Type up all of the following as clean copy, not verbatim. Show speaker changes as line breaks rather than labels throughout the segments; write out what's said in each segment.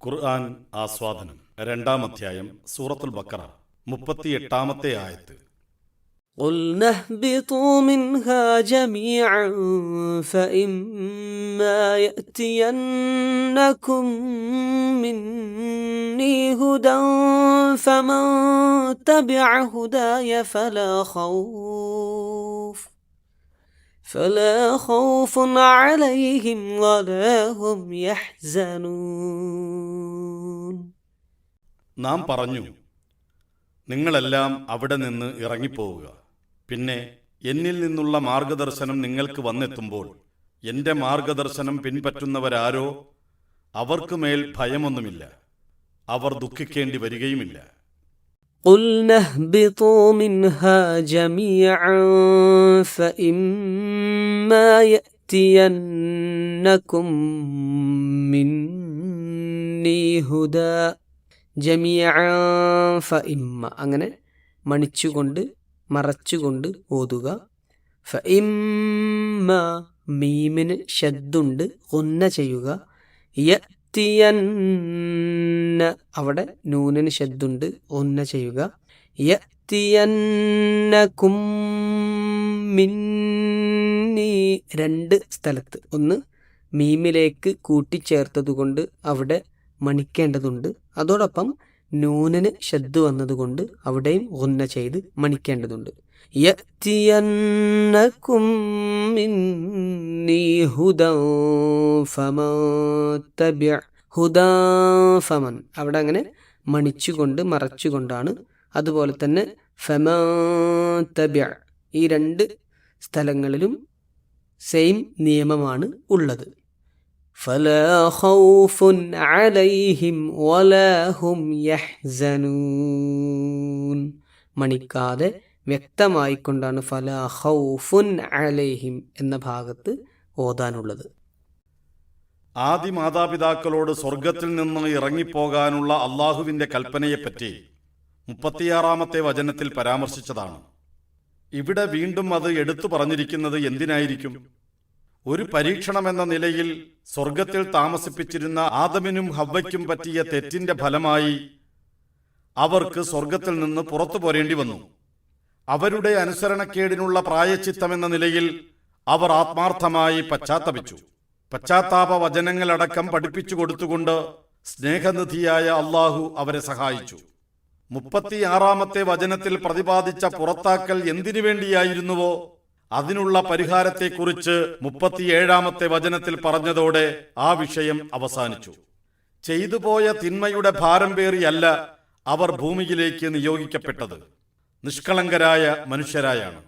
ഖുർആൻ ആസ്വാദനം 2-ാം അധ്യായം സൂറത്തുൽ ബഖറ 38-ാമത്തെ ആയത്ത്.
قُلْنَا اهْبِطُوا مِنْهَا جَمِيعًا فَإِمَّا يَأْتِيَنَّكُم مِّنِّي هُدًى فَمَن تَبِعَ هُدَايَ فلا خوف عليهم ولا هم يحزنون.
നാം പറഞ്ഞു, നിങ്ങളെല്ലാം അവിടെ നിന്ന് ഇറങ്ങിപ്പോവുക. പിന്നെ എന്നിൽ നിന്നുള്ള മാർഗദർശനം നിങ്ങൾക്ക് വന്നെത്തുമ്പോൾ എൻ്റെ മാർഗദർശനം പിൻപറ്റുന്നവരാരോ അവർക്ക് മേൽ ഭയമൊന്നുമില്ല, അവർ ദുഃഖിക്കേണ്ടി വരികയുമില്ല.
قُلْنَا اهْبِطُوا مِنْهَا جَمِيعًا فَإِمَّا يَأْتِيَنَّكُم مِّنِّي هُدًى. ജമിഅൻ ഫഇമ്മ അങ്ങനെ മണിച്ചുകൊണ്ട് മറച്ചുകൊണ്ട് ഓതുക. ഫഇമ്മ മീമിന് ഷദ്ദുണ്ട്, ഗുന്ന ചെയ്യുക. യഅ്തിയന്ന അവിടെ നൂനിന് ഷദ്ദുണ്ട്, ഗുന്ന ചെയ്യുക. യഅ്തിയന്നകും മിന്നി രണ്ട് സ്ഥലത്ത്, ഒന്ന് മീമിലേക്ക് കൂട്ടിച്ചേർത്തതുകൊണ്ട് അവിടെ മണിക്കേണ്ടതുണ്ട്. അതോടൊപ്പം നൂനിന് ഷദ്ദ് വന്നതുകൊണ്ട് അവിടെയും ഗുന്ന ചെയ്ത് മണിക്കേണ്ടതുണ്ട്. യഅ്തിയന്നകും മിന്നി ഹുദൻ ഫമൻ തബിഅ ഹുദൻ ഫമൻ അവിടെ അങ്ങനെ മണിച്ചുകൊണ്ട് മറച്ചുകൊണ്ടാണ്. അതുപോലെ തന്നെ ഫമൻ തബിഅ ഈ രണ്ട് സ്ഥലങ്ങളിലും സെയിം നിയമമാണ് ഉള്ളത്. فلا خوف عليهم ولا هم يحزنون മണിക്കാതെ വ്യക്തമായിക്കൊണ്ടാണ് ഫലാ ഖൗഫുൻ അലൈഹിം എന്ന ഭാഗത്ത് ഓതാനുള്ളത്.
ആദി മാതാപിതാക്കളോട് സ്വർഗത്തിൽ നിന്ന് ഇറങ്ങിപ്പോകാനുള്ള അള്ളാഹുവിൻ്റെ കൽപ്പനയെപ്പറ്റി 36-ാമത്തെ വചനത്തിൽ പരാമർശിച്ചതാണ്. ഇവിടെ വീണ്ടും അത് എടുത്തു പറഞ്ഞിരിക്കുന്നത് എന്തിനായിരിക്കും? ഒരു പരീക്ഷണമെന്ന നിലയിൽ സ്വർഗത്തിൽ താമസിപ്പിച്ചിരുന്ന ആദമിനും ഹവ്വയ്ക്കും പറ്റിയ തെറ്റിന്റെ ഫലമായി അവർക്ക് സ്വർഗത്തിൽ നിന്ന് പുറത്തു പോരേണ്ടി വന്നു. അവരുടെ അനുസരണക്കേടിനുള്ള പ്രായശ്ചിത്തമെന്ന നിലയിൽ അവർ ആത്മാർത്ഥമായി പശ്ചാത്തപിച്ചു. പശ്ചാത്താപ വചനങ്ങളടക്കം പഠിപ്പിച്ചു കൊടുത്തുകൊണ്ട് സ്നേഹനിധിയായ അള്ളാഹു അവരെ സഹായിച്ചു. 36-ാമത്തെ വചനത്തിൽ പ്രതിപാദിച്ച പുറത്താക്കൽ എന്തിനു വേണ്ടിയായിരുന്നുവോ അതിനുള്ള പരിഹാരത്തെക്കുറിച്ച് 37-ാമത്തെ വചനത്തിൽ പറഞ്ഞതോടെ ആ വിഷയം അവസാനിച്ചു. ചെയ്തുപോയ തിന്മയുടെ ഭാരം പേറിയല്ല അവർ ഭൂമിയിലേക്ക് നിയോഗിക്കപ്പെട്ടത്, നിഷ്കളങ്കരായ മനുഷ്യരായാണ്.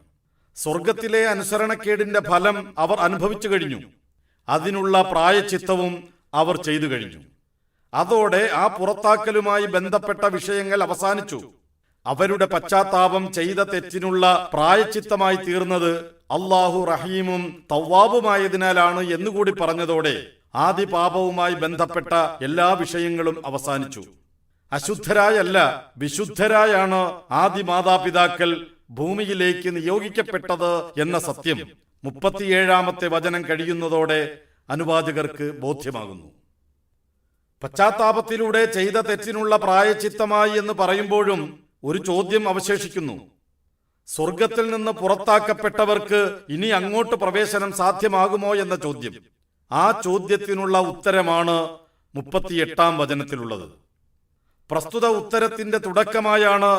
സ്വർഗത്തിലെ അനുസരണക്കേടിന്റെ ഫലം അവർ അനുഭവിച്ചു കഴിഞ്ഞു. അതിനുള്ള പ്രായശ്ചിത്തവും അവർ ചെയ്തു കഴിഞ്ഞു. അതോടെ ആ പുറത്താക്കലുമായി ബന്ധപ്പെട്ട വിഷയങ്ങൾ അവസാനിച്ചു. അവരുടെ പശ്ചാത്താപം ചെയ്ത തെറ്റിനുള്ള പ്രായശ്ചിത്തമായി തീർന്നത് അള്ളാഹു റഹീമും തവ്വാബുമായതിനാലാണ് എന്നുകൂടി പറഞ്ഞതോടെ ആദി പാപവുമായി ബന്ധപ്പെട്ട എല്ലാ വിഷയങ്ങളും അവസാനിച്ചു. അശുദ്ധരായല്ല, വിശുദ്ധരായാണ് ആദി മാതാപിതാക്കൾ ഭൂമിയിലേക്ക് നിയോഗിക്കപ്പെട്ടത് എന്ന സത്യം 37-ാമത്തെ വചനം കഴിയുന്നതോടെ അനുവാചകർക്ക് ബോധ്യമാകുന്നു. പശ്ചാത്താപത്തിലൂടെ ചെയ്ത തെറ്റിനുള്ള പ്രായശ്ചിത്തമായി എന്ന് പറയുമ്പോഴും ഒരു ചോദ്യം അവശേഷിക്കുന്നു. സ്വർഗത്തിൽ നിന്ന് പുറത്താക്കപ്പെട്ടവർക്ക് ഇനി അങ്ങോട്ട് പ്രവേശനം സാധ്യമാകുമോ എന്ന ചോദ്യം. ആ ചോദ്യത്തിനുള്ള ഉത്തരമാണ് 38-ാം വചനത്തിലുള്ളത്. പ്രസ്തുത ഉത്തരത്തിന്റെ തുടക്കമായാണ്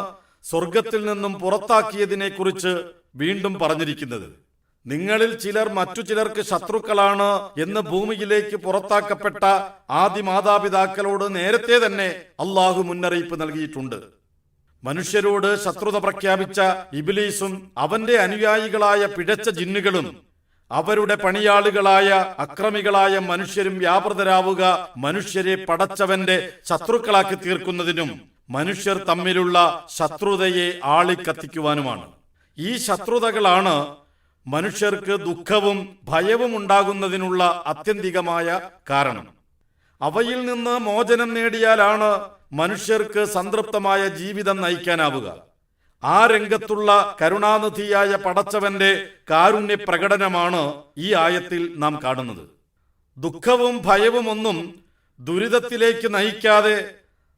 സ്വർഗത്തിൽ നിന്നും പുറത്താക്കിയതിനെക്കുറിച്ച് വീണ്ടും പറഞ്ഞിരിക്കുന്നത്. നിങ്ങളിൽ ചിലർ മറ്റു ചിലർക്ക് ശത്രുക്കളാണ് എന്ന് ഭൂമിയിലേക്ക് പുറത്താക്കപ്പെട്ട ആദി മാതാപിതാക്കളോട് നേരത്തെ തന്നെ അള്ളാഹു മുന്നറിയിപ്പ് നൽകിയിട്ടുണ്ട്. മനുഷ്യരോട് ശത്രുത പ്രഖ്യാപിച്ച ഇബ്ലീസും അവന്റെ അനുയായികളായ പിഴച്ച ജിന്നുകളും അവരുടെ പണിയാളുകളായ അക്രമികളായ മനുഷ്യരും വ്യാപൃതരാവുക മനുഷ്യരെ പടച്ചവന്റെ ശത്രുക്കളാക്കി തീർക്കുന്നതിനും മനുഷ്യർ തമ്മിലുള്ള ശത്രുതയെ ആളിക്കത്തിക്കുവാനുമാണ്. ഈ ശത്രുതകളാണ് മനുഷ്യർക്ക് ദുഃഖവും ഭയവും ഉണ്ടാകുന്നതിനുള്ള ആത്യന്തികമായ കാരണം. അവയിൽ നിന്ന് മോചനം നേടിയാലാണ് മനുഷ്യർക്ക് സംതൃപ്തമായ ജീവിതം നയിക്കാനാവുക. ആ രംഗത്തുള്ള കരുണാനിധിയായ പടച്ചവന്റെ കാരുണ്യ പ്രകടനമാണ് ഈ ആയത്തിൽ നാം കാണുന്നത്. ദുഃഖവും ഭയവും ഒന്നും ദുരിതത്തിലേക്ക് നയിക്കാതെ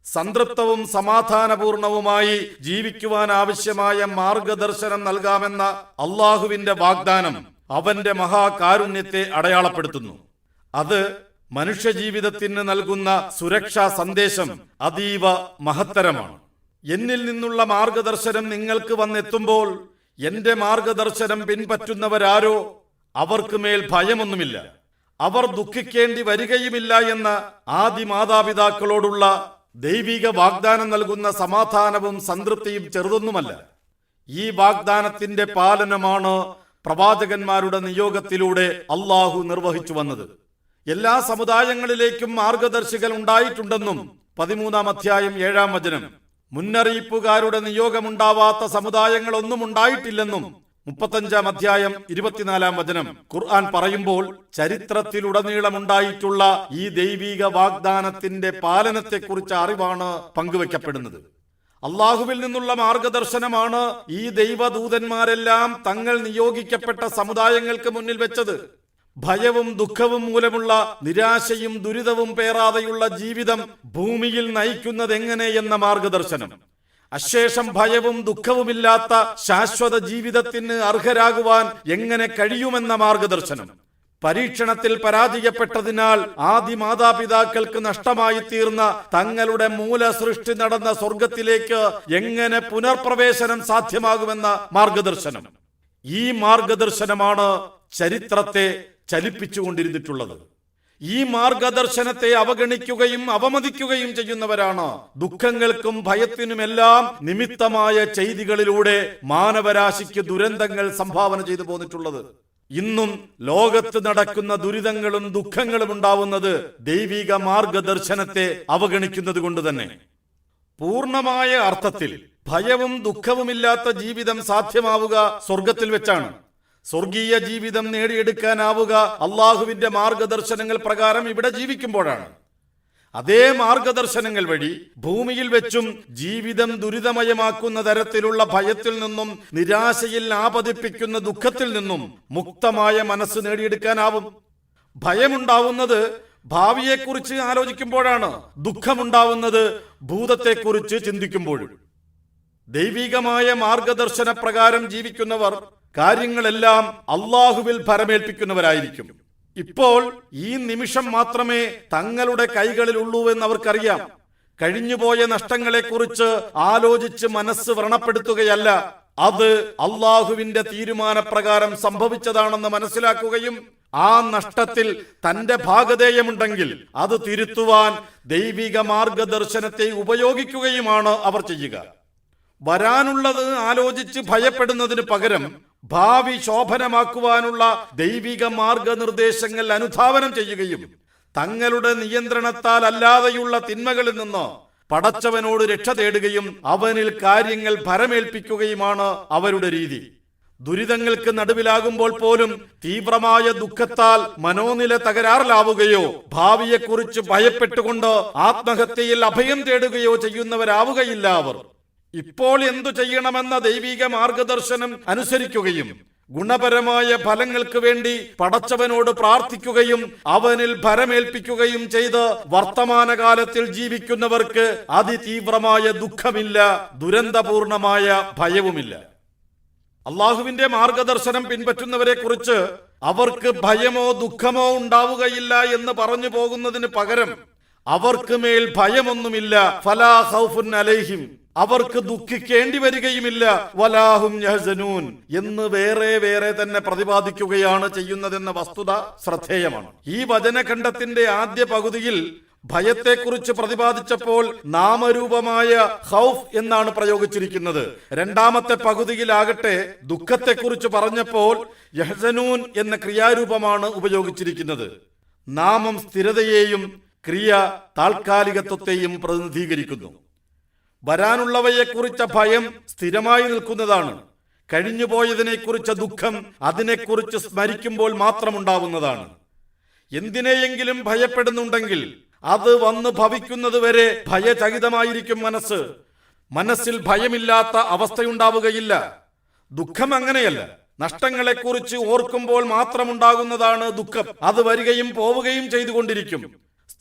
സംതൃപ്തവും സമാധാനപൂർണവുമായി ജീവിക്കുവാൻ ആവശ്യമായ മാർഗദർശനം നൽകാമെന്ന അള്ളാഹുവിന്റെ വാഗ്ദാനം അവന്റെ മഹാകാരുണ്യത്തെ അടയാളപ്പെടുത്തുന്നു. അത് മനുഷ്യജീവിതത്തിന് നൽകുന്ന സുരക്ഷാ സന്ദേശം അതീവ മഹത്തരമാണ്. എന്നിൽ നിന്നുള്ള മാർഗദർശനം നിങ്ങൾക്ക് വന്നെത്തുമ്പോൾ എന്റെ മാർഗദർശനം പിൻപറ്റുന്നവരാരോ അവർക്ക് മേൽ ഭയമൊന്നുമില്ല, അവർ ദുഃഖിക്കേണ്ടി വരികയുമില്ല എന്ന ആദി മാതാപിതാക്കളോടുള്ള ദൈവിക വാഗ്ദാനം നൽകുന്ന സമാധാനവും സംതൃപ്തിയും ചെറുതൊന്നുമല്ല. ഈ വാഗ്ദാനത്തിന്റെ പാലനമാണ് പ്രവാചകന്മാരുടെ നിയോഗത്തിലൂടെ അള്ളാഹു നിർവഹിച്ചു വന്നത്. എല്ലാ സമുദായങ്ങളിലേക്കും മാർഗദർശികൾ ഉണ്ടായിട്ടുണ്ടെന്നും 13-ാം അധ്യായം 7-ാം വചനം, മുന്നറിയിപ്പുകാരുടെ നിയോഗമുണ്ടാവാത്ത സമുദായങ്ങളൊന്നും ഉണ്ടായിട്ടില്ലെന്നും 35-ാം അധ്യായം 24-ാം വചനം ഖുർആൻ പറയുമ്പോൾ ചരിത്രത്തിലുടനീളമുണ്ടായിട്ടുള്ള ഈ ദൈവിക വാഗ്ദാനത്തിന്റെ പാലനത്തെക്കുറിച്ച് അറിവാണ് പങ്കുവെക്കപ്പെടുന്നത്. അള്ളാഹുവിൽ നിന്നുള്ള മാർഗദർശനമാണ് ഈ ദൈവദൂതന്മാരെല്ലാം തങ്ങൾ നിയോഗിക്കപ്പെട്ട സമുദായങ്ങൾക്ക് മുന്നിൽ വെച്ചത്. ഭയവും ദുഃഖവും മൂലമുള്ള നിരാശയും ദുരിതവും പേറാതെയുള്ള ജീവിതം ഭൂമിയിൽ നയിക്കുന്നതെങ്ങനെ എന്ന മാർഗദർശനം, അശേഷം ഭയവും ദുഃഖവുമില്ലാത്ത ശാശ്വത ജീവിതത്തിന് അർഹരാകുവാൻ എങ്ങനെ കഴിയുമെന്ന മാർഗദർശനം, പരീക്ഷണത്തിൽ പരാജയപ്പെട്ടതിനാൽ ആദി മാതാപിതാക്കൾക്ക് നഷ്ടമായി തീർന്ന തങ്ങളുടെ മൂലസൃഷ്ടി നടന്ന സ്വർഗത്തിലേക്ക് എങ്ങനെ പുനർപ്രവേശനം സാധ്യമാകുമെന്ന മാർഗദർശനം. ഈ മാർഗദർശനമാണ് ചരിത്രത്തെ ചലിപ്പിച്ചുകൊണ്ടിരുന്നിട്ടുള്ളത്. ഈ മാർഗദർശനത്തെ അവഗണിക്കുകയും അവമതിക്കുകയും ചെയ്യുന്നവരാണ് ദുഃഖങ്ങൾക്കും ഭയത്തിനുമെല്ലാം നിമിത്തമായ ചെയ്തികളിലൂടെ മാനവരാശിക്ക് ദുരന്തങ്ങൾ സംഭാവന ചെയ്തു പോന്നിട്ടുള്ളത്. ഇന്നും ലോകത്ത് നടക്കുന്ന ദുരിതങ്ങളും ദുഃഖങ്ങളും ഉണ്ടാവുന്നത് ദൈവിക മാർഗദർശനത്തെ അവഗണിക്കുന്നത് കൊണ്ട് തന്നെ. പൂർണ്ണമായ അർത്ഥത്തിൽ ഭയവും ദുഃഖവുമില്ലാത്ത ജീവിതം സാധ്യമാവുക സ്വർഗത്തിൽ വെച്ചാണ്. സ്വർഗീയ ജീവിതം നേടിയെടുക്കാനാവുക അള്ളാഹുവിന്റെ മാർഗദർശനങ്ങൾ പ്രകാരം ഇവിടെ ജീവിക്കുമ്പോഴാണ്. അതേ മാർഗദർശനങ്ങൾ വഴി ഭൂമിയിൽ വെച്ചും ജീവിതം ദുരിതമയമാക്കുന്ന തരത്തിലുള്ള ഭയത്തിൽ നിന്നും നിരാശയിൽ ആപതിപ്പിക്കുന്ന ദുഃഖത്തിൽ നിന്നും മുക്തമായ മനസ്സ് നേടിയെടുക്കാനാവും. ഭയമുണ്ടാവുന്നത് ഭാവിയെക്കുറിച്ച് ആലോചിക്കുമ്പോഴാണ്, ദുഃഖമുണ്ടാവുന്നത് ഭൂതത്തെക്കുറിച്ച് ചിന്തിക്കുമ്പോഴും. ദൈവികമായ മാർഗദർശന പ്രകാരം ജീവിക്കുന്നവർ കാര്യങ്ങളെല്ലാം അള്ളാഹുവിൽ ഭരമേൽപ്പിക്കുന്നവരായിരിക്കും. ഇപ്പോൾ ഈ നിമിഷം മാത്രമേ തങ്ങളുടെ കൈകളിലുള്ളൂ എന്ന് അവർക്കറിയാം. കഴിഞ്ഞുപോയ നഷ്ടങ്ങളെക്കുറിച്ച് ആലോചിച്ച് മനസ്സ് വ്രണപ്പെടുത്തുകയല്ല, അത് അള്ളാഹുവിന്റെ തീരുമാനപ്രകാരം സംഭവിച്ചതാണെന്ന് മനസ്സിലാക്കുകയും ആ നഷ്ടത്തിൽ തന്റെ ഭാഗധേയമുണ്ടെങ്കിൽ അത് തിരുത്തുവാൻ ദൈവിക മാർഗദർശനത്തെ ഉപയോഗിക്കുകയുമാണ് അവർ ചെയ്യുക. വരാനുള്ളത് ആലോചിച്ച് ഭയപ്പെടുന്നതിന് പകരം ഭാവി ശോഭനമാക്കുവാനുള്ള ദൈവിക മാർഗനിർദ്ദേശങ്ങൾ അനുധാവനം ചെയ്യുകയും തങ്ങളുടെ നിയന്ത്രണത്താൽ അല്ലാതെയുള്ള തിന്മകളിൽ നിന്ന് പടച്ചവനോട് രക്ഷ തേടുകയും അവനിൽ കാര്യങ്ങൾ ഭരമേൽപ്പിക്കുകയുമാണ് അവരുടെ രീതി. ദുരിതങ്ങൾക്ക് നടുവിലാകുമ്പോൾ പോലും തീവ്രമായ ദുഃഖത്താൽ മനോനില തകരാറിലാവുകയോ ഭാവിയെക്കുറിച്ച് ഭയപ്പെട്ടുകൊണ്ട് ആത്മഹത്യയിൽ അഭയം തേടുകയോ ചെയ്യുന്നവരാവുകയില്ല അവർ. ഇപ്പോൾ എന്തു ചെയ്യണമെന്ന ദൈവിക മാർഗദർശനം അനുസരിക്കുകയും ഗുണപരമായ ഫലങ്ങൾക്ക് വേണ്ടി പടച്ചവനോട് പ്രാർത്ഥിക്കുകയും അവനിൽ ഭരമേൽപ്പിക്കുകയും ചെയ്ത് വർത്തമാനകാലത്തിൽ ജീവിക്കുന്നവർക്ക് അതിതീവ്രമായ ദുഃഖമില്ല, ദുരന്തപൂർണമായ ഭയവുമില്ല. അള്ളാഹുവിന്റെ മാർഗദർശനം പിൻപറ്റുന്നവരെ കുറിച്ച് അവർക്ക് ഭയമോ ദുഃഖമോ ഉണ്ടാവുകയില്ല എന്ന് പറഞ്ഞു പോകുന്നതിന് പകരം അവർക്ക് മേൽ ഭയമൊന്നുമില്ല, ഫലാ ഖൗഫുൻ അലൈഹിം, അവർക്ക് ദുഃഖിക്കേണ്ടി വരികയുമില്ല, വലാഹും യഹ്സനൂൻ എന്ന് വേറെ തന്നെ പ്രതിപാദിക്കുകയാണ് ചെയ്യുന്നതെന്ന വസ്തുത ശ്രദ്ധേയമാണ്. ഈ വചനഖണ്ഡത്തിന്റെ ആദ്യ പകുതിയിൽ ഭയത്തെക്കുറിച്ച് പ്രതിപാദിച്ചപ്പോൾ നാമരൂപമായ ഖൗഫ് എന്നാണ് പ്രയോഗിച്ചിരിക്കുന്നത്. രണ്ടാമത്തെ പകുതിയിലാകട്ടെ ദുഃഖത്തെക്കുറിച്ച് പറഞ്ഞപ്പോൾ യഹ്സനൂൻ എന്ന ക്രിയാരൂപമാണ് ഉപയോഗിച്ചിരിക്കുന്നത്. നാമം സ്ഥിരതയെയും ക്രിയ താൽക്കാലികത്വത്തെയും പ്രതിനിധീകരിക്കുന്നു. വരാനുള്ളവയെക്കുറിച്ച ഭയം സ്ഥിരമായി നിൽക്കുന്നതാണ്. കഴിഞ്ഞുപോയതിനെക്കുറിച്ച ദുഃഖം അതിനെക്കുറിച്ച് സ്മരിക്കുമ്പോൾ മാത്രമുണ്ടാവുന്നതാണ്. എന്തിനെയെങ്കിലും ഭയപ്പെടുന്നുണ്ടെങ്കിൽ അത് വന്ന് ഭവിക്കുന്നതുവരെ ഭയചകിതമായിരിക്കും മനസ്സ്. മനസ്സിൽ ഭയമില്ലാത്ത അവസ്ഥയുണ്ടാവുകയില്ല. ദുഃഖം അങ്ങനെയല്ല. നഷ്ടങ്ങളെക്കുറിച്ച് ഓർക്കുമ്പോൾ മാത്രമുണ്ടാകുന്നതാണ് ദുഃഖം. അത് വരികയും പോവുകയും ചെയ്തുകൊണ്ടിരിക്കും.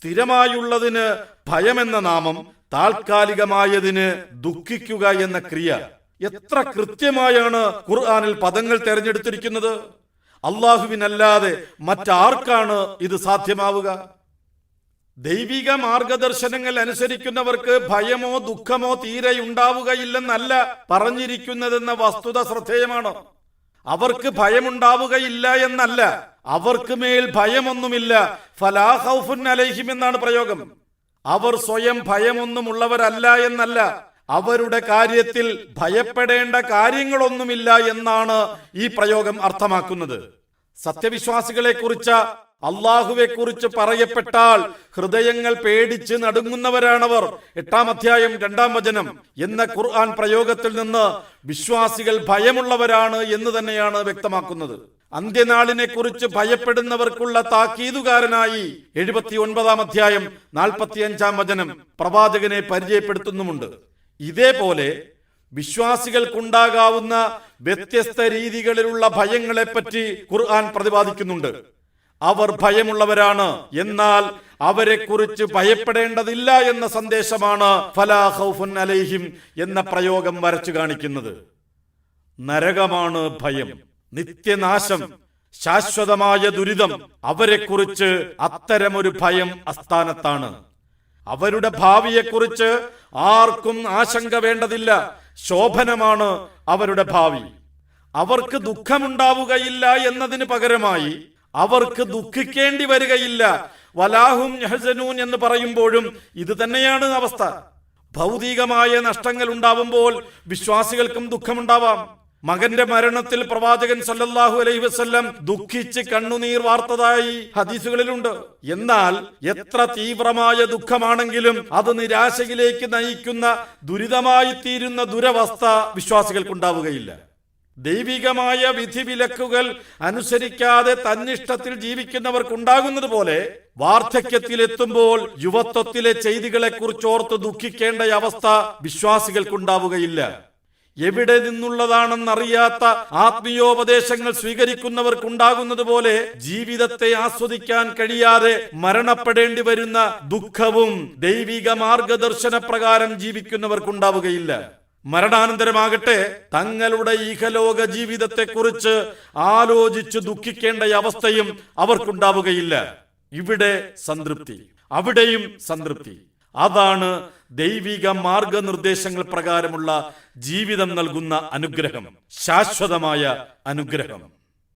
സ്ഥിരമായുള്ളതിന് ഭയമെന്ന നാമം, താൽക്കാലികമായതിന് ദുഃഖിക്കുക എന്ന ക്രിയ. എത്ര കൃത്യമായാണ് ഖുർആനിൽ പദങ്ങൾ തെരഞ്ഞെടുത്തിരിക്കുന്നത്. അള്ളാഹുവിനല്ലാതെ മറ്റാർക്കാണ് ഇത് സാധ്യമാവുക? ദൈവിക മാർഗദർശനങ്ങൾ അനുസരിക്കുന്നവർക്ക് ഭയമോ ദുഃഖമോ തീരെ ഉണ്ടാവുകയില്ലെന്നല്ല പറഞ്ഞിരിക്കുന്നതെന്ന വസ്തുത ശ്രദ്ധേയമാണ്. അവർക്ക് ഭയമുണ്ടാവുകയില്ല എന്നല്ല, അവർക്ക് മേൽ ഭയമൊന്നുമില്ല. ഫലാ ഖൗഫുൻ അലൈഹിം എന്നാണ് പ്രയോഗം. അവർ സ്വയം ഭയമൊന്നുമുള്ളവരല്ല എന്നല്ല, അവരുടെ കാര്യത്തിൽ ഭയപ്പെടേണ്ട കാര്യങ്ങളൊന്നുമില്ല എന്നാണ് ഈ പ്രയോഗം അർത്ഥമാക്കുന്നത്. സത്യവിശ്വാസികളെ കുറിച്ച്, അള്ളാഹുവെ കുറിച്ച് പറയപ്പെട്ടാൽ ഹൃദയങ്ങൾ പേടിച്ച് നടുങ്ങുന്നവരാണവർ. 8-ാം അധ്യായം 2-ാം വചനം എന്ന ഖുർആൻ പ്രയോഗത്തിൽ നിന്ന് വിശ്വാസികൾ ഭയമുള്ളവരാണ് എന്ന് തന്നെയാണ് വ്യക്തമാക്കുന്നത്. അന്ത്യനാളിനെ കുറിച്ച് ഭയപ്പെടുന്നവർക്കുള്ള താക്കീതുകാരനായി 79-ാം അധ്യായം 45-ാം വചനം പ്രവാചകനെ പരിചയപ്പെടുത്തുന്നുമുണ്ട്. ഇതേപോലെ വിശ്വാസികൾക്കുണ്ടാകാവുന്ന വ്യത്യസ്ത രീതികളിലുള്ള ഭയങ്ങളെപ്പറ്റി ഖുർആൻ പ്രതിപാദിക്കുന്നുണ്ട്. അവർ ഭയമുള്ളവരാണ്, എന്നാൽ അവരെ കുറിച്ച് ഭയപ്പെടേണ്ടതില്ല എന്ന സന്ദേശമാണ് ഫലാ ഖൗഫുൻ അലൈഹിം എന്ന പ്രയോഗം വരച്ചു കാണിക്കുന്നത്. നരകമാണ് ഭയം, നിത്യനാശം, ശാശ്വതമായ ദുരിതം. അവരെക്കുറിച്ച് അത്തരമൊരു ഭയം അസ്ഥാനത്താണ്. അവരുടെ ഭാവിയെക്കുറിച്ച് ആർക്കും ആശങ്ക വേണ്ടതില്ല. ശോഭനമാണ് അവരുടെ ഭാവി. അവർക്ക് ദുഃഖമുണ്ടാവുകയില്ല എന്നതിന് പകരമായി അവർക്ക് ദുഃഖിക്കേണ്ടി വരികയില്ല. വലാഹും യഹ്സനൂൻ എന്ന് പറയുമ്പോഴും ഇത് തന്നെയാണ് അവസ്ഥ. ഭൗതികമായ നഷ്ടങ്ങൾ ഉണ്ടാവുമ്പോൾ വിശ്വാസികൾക്കും ദുഃഖമുണ്ടാവാം. മകന്റെ മരണത്തിൽ പ്രവാചകൻ സല്ലല്ലാഹു അലൈഹി വസല്ലം ദുഃഖിച്ച് കണ്ണുനീർ വാർത്തതായി ഹദീസുകളിലുണ്ട്. എന്നാൽ എത്ര തീവ്രമായ ദുഃഖമാണെങ്കിലും അത് നിരാശയിലേക്ക് നയിക്കുന്ന ദുരിതമായി തീരുന്ന ദുരവസ്ഥ വിശ്വാസികൾക്കുണ്ടാവുകയില്ല. ദൈവികമായ വിധിവിലക്കുകൾ അനുസരിക്കാതെ തന്നിഷ്ടത്തിൽ ജീവിക്കുന്നവർക്കുണ്ടാകുന്നത് പോലെ വാർദ്ധക്യത്തിലെത്തുമ്പോൾ യുവത്വത്തിലെ ചെയ്തികളെ കുറിച്ചോർത്ത് ദുഃഖിക്കേണ്ട അവസ്ഥ വിശ്വാസികൾക്കുണ്ടാവുകയില്ല. എവിടെ നിന്നുള്ളതാണെന്നറിയാത്ത ആത്മീയോപദേശങ്ങൾ സ്വീകരിക്കുന്നവർക്കുണ്ടാകുന്നത് പോലെ ജീവിതത്തെ ആസ്വദിക്കാൻ കഴിയാതെ മരണപ്പെടേണ്ടി വരുന്ന ദുഃഖവും ദൈവിക മാർഗദർശന പ്രകാരം ജീവിക്കുന്നവർക്കുണ്ടാവുകയില്ല. മരണാനന്തരമാകട്ടെ തങ്ങളുടെ ഇഹലോക ജീവിതത്തെക്കുറിച്ച് ആലോചിച്ച് ദുഃഖിക്കേണ്ട അവസ്ഥയും അവർക്കുണ്ടാവുകയില്ല. ഇവിടെ സംതൃപ്തി, അവിടെയും സംതൃപ്തി. അതാണ് ദൈവിക മാർഗനിർദ്ദേശങ്ങൾ പ്രകാരമുള്ള ജീവിതം നൽകുന്ന അനുഗ്രഹം, ശാശ്വതമായ അനുഗ്രഹം.